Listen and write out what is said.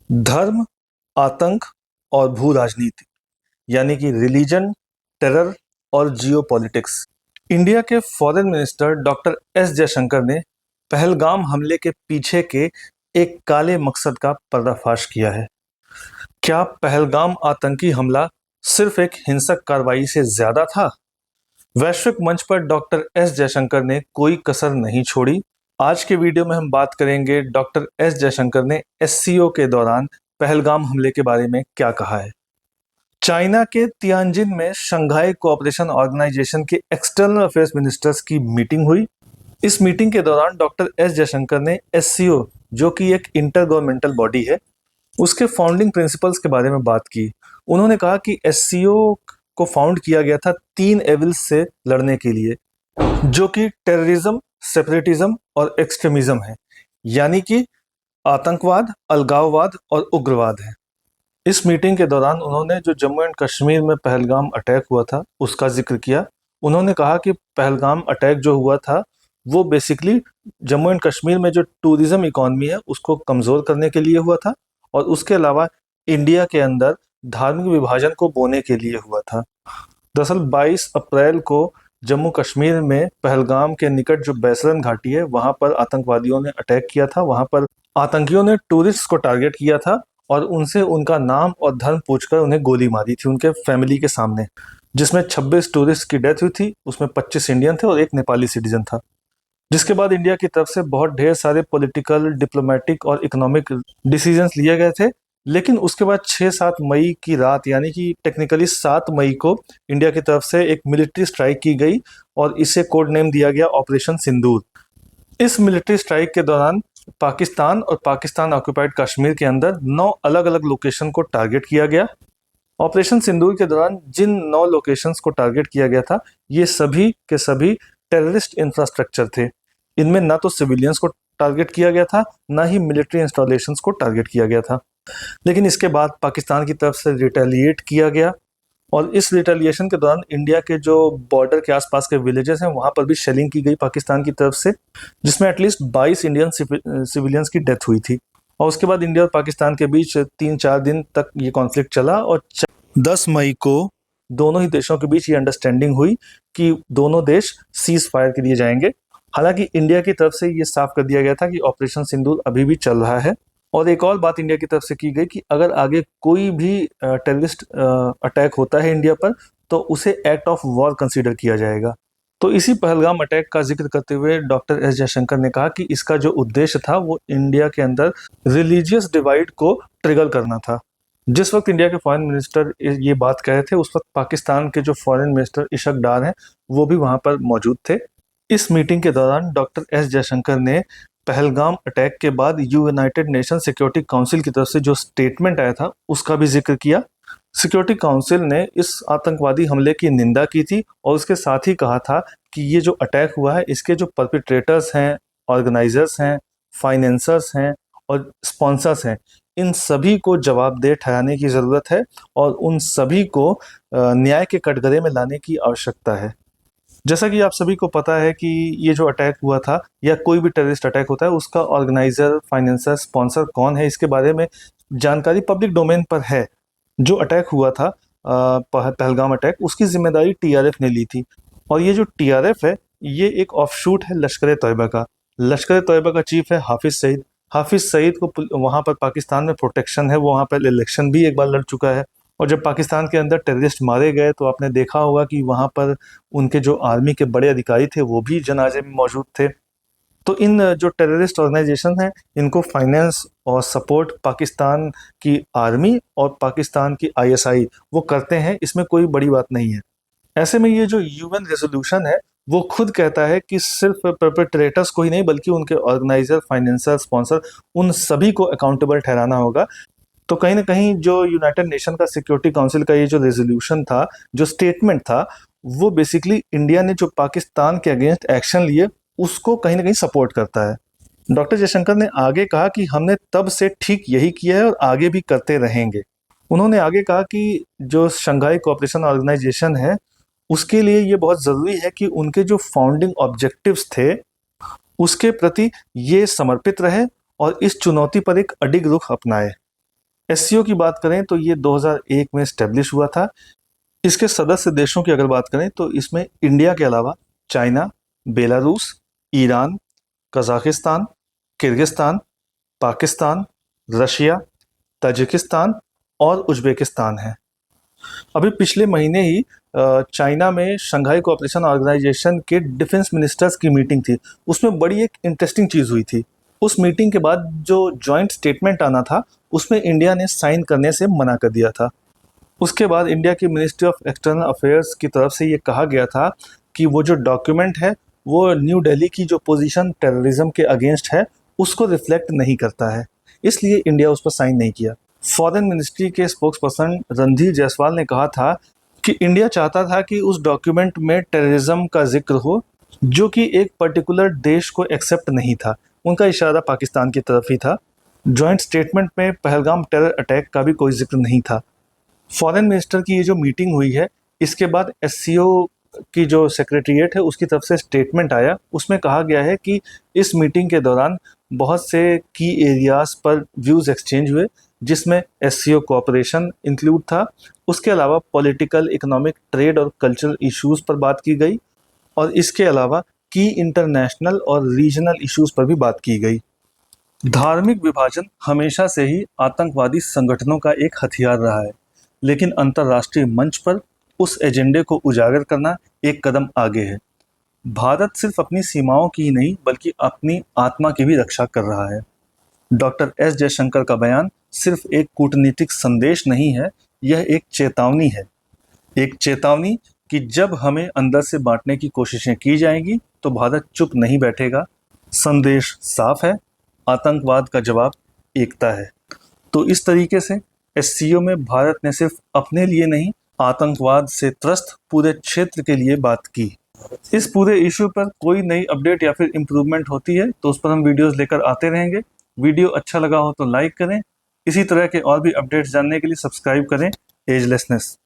धर्म, आतंक और भू राजनीति यानी कि रिलीजन, टेरर और जियोपॉलिटिक्स। इंडिया के foreign minister doctor S Jaishankar ने पहलगाम हमले के पीछे के एक काले मकसद का पर्दाफाश किया है। क्या पहलगाम आतंकी हमला सिर्फ एक हिंसक कार्रवाई से ज्यादा था? वैश्विक मंच पर डॉक्टर एस जयशंकर ने कोई कसर नहीं छोड़ी। आज के वीडियो में हम बात करेंगे डॉक्टर एस जयशंकर ने एससीओ के दौरान पहलगाम हमले के बारे में क्या कहा है। चाइना के तियानजिन में शंघाई कोऑपरेशन ऑर्गेनाइजेशन के एक्सटर्नल अफेयर्स मिनिस्टर्स की मीटिंग हुई। इस मीटिंग के दौरान डॉक्टर एस जयशंकर ने एससीओ, जो कि एक इंटर गवर्नमेंटल बॉडी है, उसके फाउंडिंग प्रिंसिपल्स के बारे में बात की। उन्होंने कहा कि एससीओ को फाउंड किया गया था 3 एविल्स से लड़ने के लिए, जो कि टेररिज्म, सेपरेटिज्म और एक्सट्रीमिज्म है, यानी कि आतंकवाद, अलगाववाद और उग्रवाद है। इस मीटिंग के दौरान उन्होंने जो जम्मू एंड कश्मीर में पहलगाम अटैक हुआ था उसका जिक्र किया। उन्होंने कहा कि पहलगाम अटैक जो हुआ था वो बेसिकली जम्मू एंड कश्मीर में जो टूरिज्म इकॉनमी है उसको कमज़ोर करने के लिए हुआ था, और उसके अलावा इंडिया के अंदर धार्मिक विभाजन को बोने के लिए हुआ था। दरअसल 22 अप्रैल को जम्मू कश्मीर में पहलगाम के निकट जो बैसरन घाटी है वहां पर आतंकवादियों ने अटैक किया था। वहां पर आतंकियों ने टूरिस्ट को टारगेट किया था और उनसे उनका नाम और धर्म पूछकर उन्हें गोली मारी थी उनके फैमिली के सामने, जिसमें 26 टूरिस्ट की डेथ हुई थी। उसमें 25 इंडियन थे और एक नेपाली सिटीजन था। जिसके बाद इंडिया की तरफ से बहुत ढेर सारे पॉलिटिकल, डिप्लोमेटिक और इकोनॉमिक डिसीजंस लिए गए थे। लेकिन उसके बाद 6-7 मई की रात, यानी कि टेक्निकली 7 मई को इंडिया की तरफ से एक मिलिट्री स्ट्राइक की गई और इसे कोड नेम दिया गया ऑपरेशन सिंदूर। इस मिलिट्री स्ट्राइक के दौरान पाकिस्तान और पाकिस्तान ऑक्युपाइड कश्मीर के अंदर 9 अलग अलग लोकेशन को टारगेट किया गया। ऑपरेशन सिंदूर के दौरान जिन 9 लोकेशंस को टारगेट किया गया था, ये सभी के सभी टेररिस्ट इंफ्रास्ट्रक्चर थे। इनमें ना तो सिविलियंस को टारगेट किया गया था, ना ही मिलिट्री इंस्टॉलेशंस को टारगेट किया गया था। लेकिन इसके बाद पाकिस्तान की तरफ से रिटेलिएट किया गया, और इस रिटेलिएशन के दौरान इंडिया के जो बॉर्डर के आसपास के विलेजेस हैं वहां पर भी शेलिंग की गई पाकिस्तान की तरफ से, जिसमें एटलीस्ट 22 इंडियन सिविलियंस की डेथ हुई थी। और उसके बाद इंडिया और पाकिस्तान के बीच 3-4 दिन तक ये कॉन्फ्लिक्ट चला, और 10 मई को दोनों ही देशों के बीच ये अंडरस्टैंडिंग हुई कि दोनों देश सीज फायर के लिए जाएंगे। हालांकि इंडिया की तरफ से ये साफ कर दिया गया था कि ऑपरेशन सिंदूर अभी भी चल रहा है। और एक और बात इंडिया की तरफ से की गई कि अगर आगे कोई भी टेररिस्ट अटैक होता है इंडिया पर, तो उसे एक्ट ऑफ वॉर कंसीडर किया जाएगा। तो इसी पहलगाम अटैक का जिक्र करते हुए डॉक्टर एस जयशंकर ने कहा कि इसका जो उद्देश्य था वो इंडिया के अंदर रिलीजियस डिवाइड को ट्रिगर करना था। जिस वक्त इंडिया के फॉरेन मिनिस्टर ये बात कह रहे थे, उस वक्त पाकिस्तान के जो फॉरेन मिनिस्टर इशक डार हैं वो भी वहां पर मौजूद थे। इस मीटिंग के दौरान डॉक्टर एस जयशंकर ने पहलगाम अटैक के बाद यूनाइटेड नेशन सिक्योरिटी काउंसिल की तरफ से जो स्टेटमेंट आया था उसका भी जिक्र किया। सिक्योरिटी काउंसिल ने इस आतंकवादी हमले की निंदा की थी और उसके साथ ही कहा था कि ये जो अटैक हुआ है इसके जो परपिट्रेटर्स हैं, ऑर्गेनाइजर्स हैं, फाइनेंसर्स हैं और स्पॉन्सर्स हैं, इन सभी को जवाबदेह ठहराने की ज़रूरत है और उन सभी को न्याय के कटघरे में लाने की आवश्यकता है। जैसा कि आप सभी को पता है कि ये जो अटैक हुआ था या कोई भी टेररिस्ट अटैक होता है उसका ऑर्गेनाइजर, फाइनेंसर, स्पॉन्सर कौन है, इसके बारे में जानकारी पब्लिक डोमेन पर है। जो अटैक हुआ था पहलगाम अटैक, उसकी जिम्मेदारी टीआरएफ ने ली थी, और ये जो टीआरएफ है ये एक ऑफशूट है लश्कर तैयबा का। लश्कर तैयबा का चीफ है हाफिज सईद। हाफिज सईद को वहाँ पर पाकिस्तान में प्रोटेक्शन है, वो वहाँ पर इलेक्शन भी एक बार लड़ चुका है। और जब पाकिस्तान के अंदर टेररिस्ट मारे गए तो आपने देखा होगा कि वहाँ पर उनके जो आर्मी के बड़े अधिकारी थे वो भी जनाजे में मौजूद थे। तो इन जो टेररिस्ट ऑर्गेनाइजेशन हैं इनको फाइनेंस और सपोर्ट पाकिस्तान की आर्मी और पाकिस्तान की आईएसआई वो करते हैं, इसमें कोई बड़ी बात नहीं है। ऐसे में ये जो यूएन रेजोल्यूशन है वो खुद कहता है कि सिर्फ परपेट्रेटर्स को ही नहीं बल्कि उनके ऑर्गेनाइजर, फाइनेंसर, स्पॉन्सर, उन सभी को अकाउंटेबल ठहराना होगा। तो कहीं ना कहीं जो यूनाइटेड नेशन का सिक्योरिटी काउंसिल का ये जो रेजोल्यूशन था, जो स्टेटमेंट था, वो बेसिकली इंडिया ने जो पाकिस्तान के अगेंस्ट एक्शन लिए उसको कहीं ना कहीं सपोर्ट करता है। डॉक्टर जयशंकर ने आगे कहा कि हमने तब से ठीक यही किया है और आगे भी करते रहेंगे। उन्होंने आगे कहा कि जो शंघाई कोऑपरेशन ऑर्गेनाइजेशन है उसके लिए ये बहुत ज़रूरी है कि उनके जो फाउंडिंग ऑब्जेक्टिव्स थे उसके प्रति ये समर्पित रहे और इस चुनौती पर एक अडिग रुख अपनाए। एससीओ की बात करें तो ये 2001 में स्टेब्लिश हुआ था। इसके सदस्य देशों की अगर बात करें तो इसमें इंडिया के अलावा China, Belarus, Iran, Kazakhstan, Kyrgyzstan, Pakistan, Russia, Tajikistan और उज्बेकिस्तान है। अभी पिछले महीने ही चाइना में शंघाई कोऑपरेशन ऑर्गेनाइजेशन के डिफेंस मिनिस्टर्स की मीटिंग थी। उसमें बड़ी एक इंटरेस्टिंग चीज़ हुई थी। उस मीटिंग के बाद जो जॉइंट स्टेटमेंट आना था उसमें इंडिया ने साइन करने से मना कर दिया था। उसके बाद इंडिया की मिनिस्ट्री ऑफ एक्सटर्नल अफेयर्स की तरफ से ये कहा गया था कि वो जो डॉक्यूमेंट है वो न्यू दिल्ली की जो पोजीशन टेररिज्म के अगेंस्ट है उसको रिफ्लेक्ट नहीं करता है, इसलिए इंडिया उस पर साइन नहीं किया। फॉरेन मिनिस्ट्री के स्पोक्स पर्सन रणधीर जायसवाल ने कहा था कि इंडिया चाहता था कि उस डॉक्यूमेंट में टेररिज्म का जिक्र हो जो कि एक पर्टिकुलर देश को एक्सेप्ट नहीं था। उनका इशारा पाकिस्तान की तरफ ही था। जॉइंट स्टेटमेंट में पहलगाम टेरर अटैक का भी कोई जिक्र नहीं था। फॉरेन मिनिस्टर की ये जो मीटिंग हुई है इसके बाद एससीओ की जो सेक्रेटरीट है उसकी तरफ से स्टेटमेंट आया। उसमें कहा गया है कि इस मीटिंग के दौरान बहुत से की एरियाज पर व्यूज़ एक्सचेंज हुए जिसमें एससीओ कोऑपरेशन इंक्लूड था। उसके अलावा पॉलिटिकल, इकोनॉमिक, ट्रेड और कल्चरल इश्यूज पर बात की गई और इसके अलावा की इंटरनेशनल और रीजनल इश्यूज पर भी बात की गई। धार्मिक विभाजन हमेशा से ही आतंकवादी संगठनों का एक हथियार रहा है, लेकिन अंतर्राष्ट्रीय मंच पर उस एजेंडे को उजागर करना एक कदम आगे है। भारत सिर्फ अपनी सीमाओं की ही नहीं बल्कि अपनी आत्मा की भी रक्षा कर रहा है। डॉक्टर एस जयशंकर का बयान सिर्फ एक कूटनीतिक संदेश नहीं है, यह एक चेतावनी है। एक चेतावनी कि जब हमें अंदर से बांटने की कोशिशें की जाएंगी तो भारत चुप नहीं बैठेगा। संदेश साफ है, आतंकवाद का जवाब एकता है। तो इस तरीके से एससीओ में भारत ने सिर्फ अपने लिए नहीं, आतंकवाद से त्रस्त पूरे क्षेत्र के लिए बात की। इस पूरे इशू पर कोई नई अपडेट या फिर इम्प्रूवमेंट होती है तो उस पर हम वीडियोस लेकर आते रहेंगे। वीडियो अच्छा लगा हो तो लाइक करें। इसी तरह के और भी अपडेट्स जानने के लिए सब्सक्राइब करें एजलेसनेस।